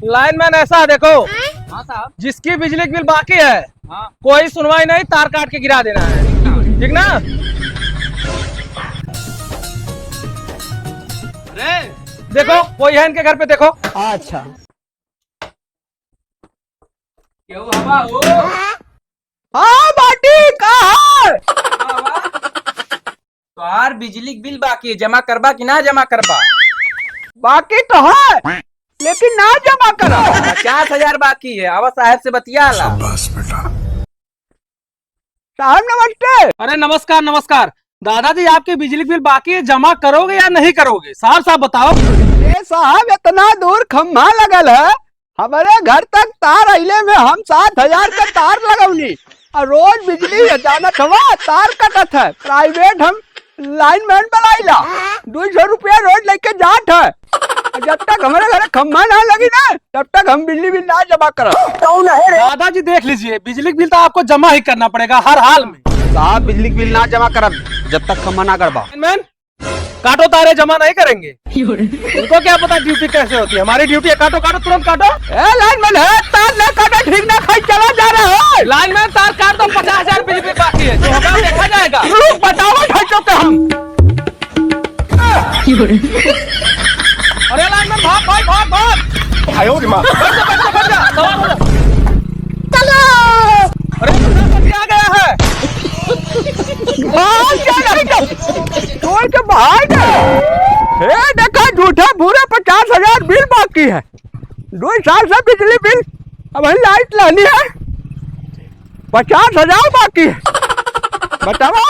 Lineman ऐसा देखो, हाँ साहब। जिसकी बिजली बिल बाकी है हाँ कोई सुनवाई नहीं, तार काट के गिरा देना है, ठीक ना? अरे देखो कोई है इनके घर पे, देखो। अच्छा क्यों हवा हो? हाँ बाटी कहाँ? तो यार बिजली के बिल बाकी है, जमा करबा कि ना जमा करबा? बाकी तो है लेकिन ना जमा करा। 50,000 बाकी है, आवा साहब से बतिया ला। साहब नमस्ते। अरे नमस्कार नमस्कार। दादाजी आपके बिजली बिल बाकी है, जमा करोगे या नहीं करोगे? साहब साहब बताओ। ये साहब इतना दूर खम्भा लगल है, हमारे घर तक तार अइले में हम 7,000 का तार लगौनी और रोज बिजली अचानक हवा तार कटत है। प्राइवेट हम लाइनमैन बनाइला 200 रुपया रोज लेके जात है। जब तक हमारे घर खम्भा ना लगी ना तब तक हम बिजली बिल ना जमा कर। दादाजी देख लीजिए, बिजली बिल तो आपको जमा ही करना पड़ेगा हर हाल में। साहब बिजली बिल ना जमा करब जब तक खम्भा ना करबा। लाइनमैन काटो, तारे जमा नहीं करेंगे। उनको क्या पता ड्यूटी कैसे होती है? हमारी ड्यूटी है, काटो काटो तुरंत काटो। लाइनमैन है, तार ना काटो, ठीक ना खाई चला जा रहा है। लाइनमैन तार काट दो, 50,000 बिजली बिल बाकी है, जो होगा देखा जाएगा। बताओ ढांचों पे हम। अरे लाइनमैन भाग भाग भाग भाग। आयो रे माँ। बैठ जा, सवार हो जा। चलो अरे प्रधानमंत्री आ गया है। भाग जा नहीं तो छोड़ के भाग जा। देखा झूठा पूरा 50,000 बिल बाकी है। 2 साल से बिजली बिल अब लाइट लानी है, 50,000 बाकी है। बताओ